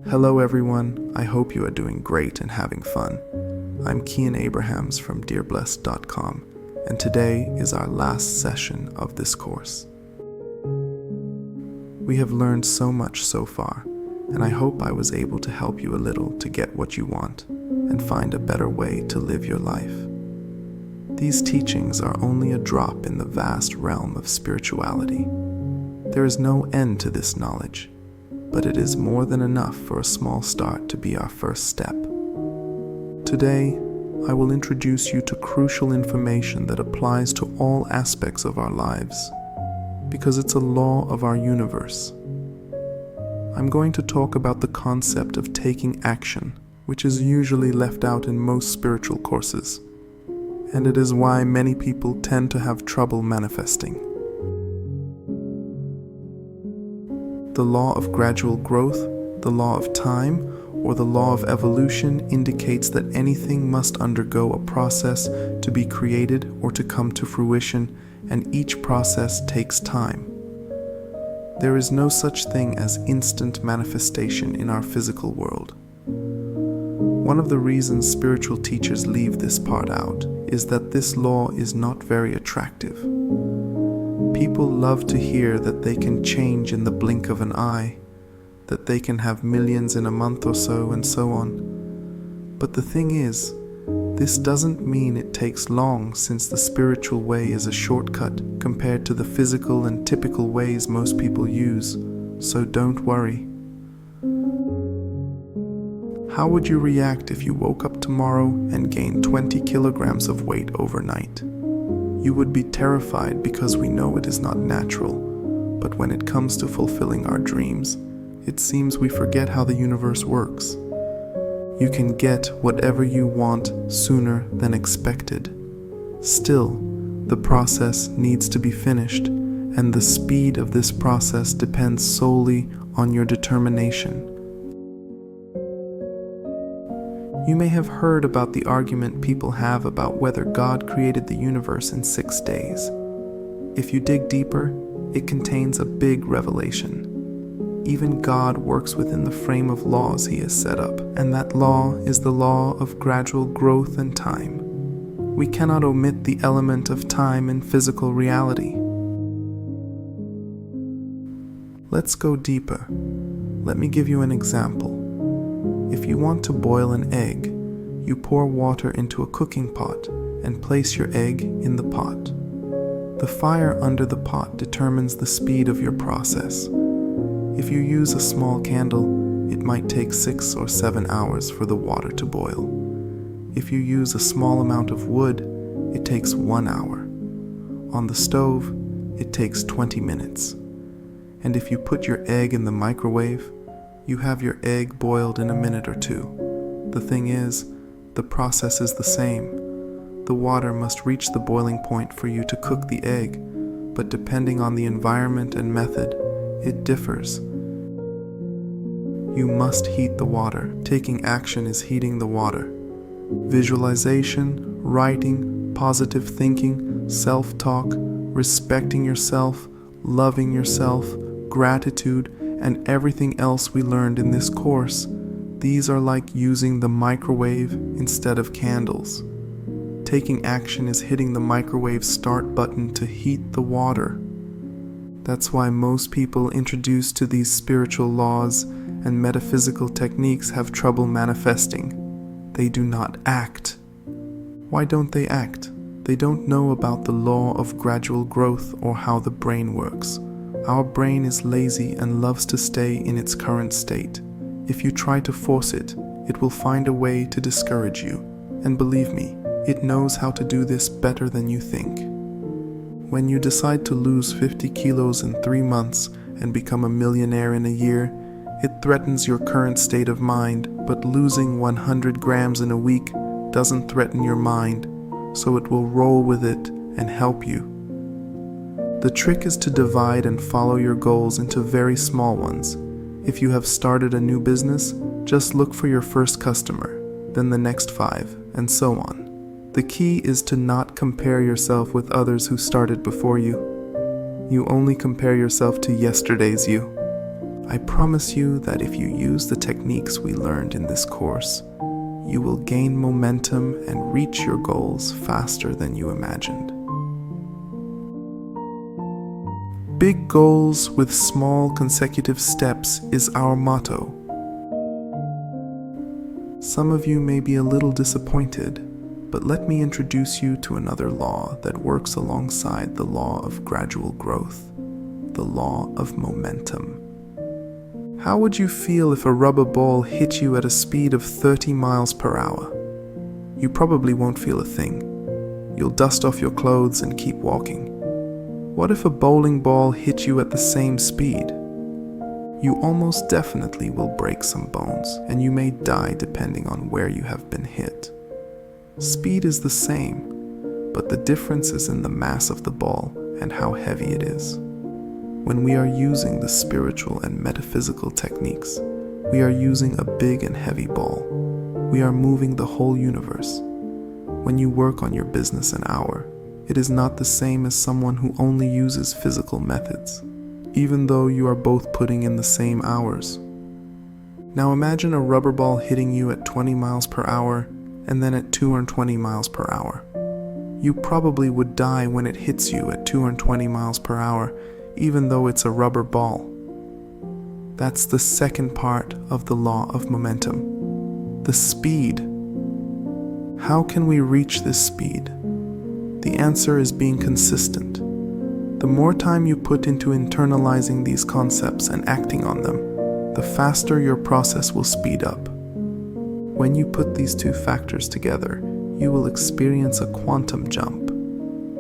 Hello everyone, I hope you are doing great and having fun. I'm Kian Abrahams from DearBlessed.com, and today is our last session of this course. We have learned so much so far, and I hope I was able to help you a little to get what you want and find a better way to live your life. These teachings are only a drop in the vast realm of spirituality. There is no end to this knowledge, but it is more than enough for a small start to be our first step. Today, I will introduce you to crucial information that applies to all aspects of our lives, because it's a law of our universe. I'm going to talk about the concept of taking action, which is usually left out in most spiritual courses, and it is why many people tend to have trouble manifesting. The law of gradual growth, the law of time, or the law of evolution indicates that anything must undergo a process to be created or to come to fruition, and each process takes time. There is no such thing as instant manifestation in our physical world. One of the reasons spiritual teachers leave this part out is that this law is not very attractive. People love to hear that they can change in the blink of an eye, that they can have millions in a month or so, and so on. But the thing is, this doesn't mean it takes long, since the spiritual way is a shortcut compared to the physical and typical ways most people use, so don't worry. How would you react if you woke up tomorrow and gained 20 kilograms of weight overnight? You would be terrified because we know it is not natural, but when it comes to fulfilling our dreams, it seems we forget how the universe works. You can get whatever you want sooner than expected. Still, the process needs to be finished, and the speed of this process depends solely on your determination. You may have heard about the argument people have about whether God created the universe in 6 days. If you dig deeper, it contains a big revelation. Even God works within the frame of laws He has set up, and that law is the law of gradual growth and time. We cannot omit the element of time in physical reality. Let's go deeper. Let me give you an example. If you want to boil an egg, you pour water into a cooking pot and place your egg in the pot. The fire under the pot determines the speed of your process. If you use a small candle, it might take 6 or 7 hours for the water to boil. If you use a small amount of wood, it takes 1 hour. On the stove, it takes 20 minutes. And if you put your egg in the microwave, you have your egg boiled in a minute or 2. The thing is, the process is the same. The water must reach the boiling point for you to cook the egg, but depending on the environment and method, it differs. You must heat the water. Taking action is heating the water. Visualization, writing, positive thinking, self-talk, respecting yourself, loving yourself, gratitude, and everything else we learned in this course, these are like using the microwave instead of candles. Taking action is hitting the microwave start button to heat the water. That's why most people introduced to these spiritual laws and metaphysical techniques have trouble manifesting. They do not act. Why don't they act? They don't know about the law of gradual growth or how the brain works. Our brain is lazy and loves to stay in its current state. If you try to force it, it will find a way to discourage you. And believe me, it knows how to do this better than you think. When you decide to lose 50 kilos in 3 months and become a millionaire in a year, it threatens your current state of mind, but losing 100 grams in a week doesn't threaten your mind, so it will roll with it and help you. The trick is to divide and follow your goals into very small ones. If you have started a new business, just look for your first customer, then the next 5, and so on. The key is to not compare yourself with others who started before you. You only compare yourself to yesterday's you. I promise you that if you use the techniques we learned in this course, you will gain momentum and reach your goals faster than you imagined. Big goals with small consecutive steps is our motto. Some of you may be a little disappointed, but let me introduce you to another law that works alongside the law of gradual growth, the law of momentum. How would you feel if a rubber ball hit you at a speed of 30 miles per hour? You probably won't feel a thing. You'll dust off your clothes and keep walking. What if a bowling ball hit you at the same speed? You almost definitely will break some bones, and you may die depending on where you have been hit. Speed is the same, but the difference is in the mass of the ball and how heavy it is. When we are using the spiritual and metaphysical techniques, we are using a big and heavy ball. We are moving the whole universe. When you work on your business an hour, it is not the same as someone who only uses physical methods, even though you are both putting in the same hours. Now imagine a rubber ball hitting you at 20 miles per hour and then at 220 miles per hour. You probably would die when it hits you at 220 miles per hour, even though it's a rubber ball. That's the second part of the law of momentum. The speed. How can we reach this speed? The answer is being consistent. The more time you put into internalizing these concepts and acting on them, the faster your process will speed up. When you put these two factors together, you will experience a quantum jump.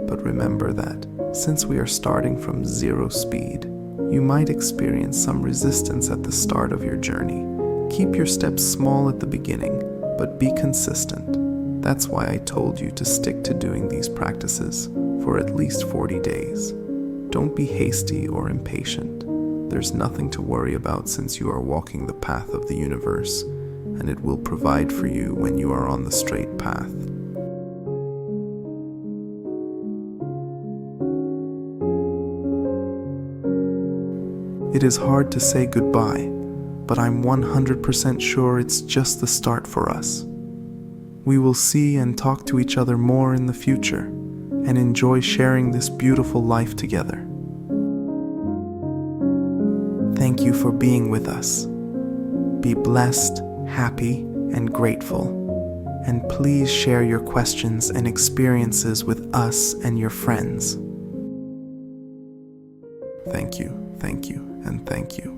But remember that, since we are starting from zero speed, you might experience some resistance at the start of your journey. Keep your steps small at the beginning, but be consistent. That's why I told you to stick to doing these practices for at least 40 days. Don't be hasty or impatient. There's nothing to worry about since you are walking the path of the universe, and it will provide for you when you are on the straight path. It is hard to say goodbye, but I'm 100% sure it's just the start for us. We will see and talk to each other more in the future, and enjoy sharing this beautiful life together. Thank you for being with us. Be blessed, happy, and grateful. And please share your questions and experiences with us and your friends. Thank you, and thank you.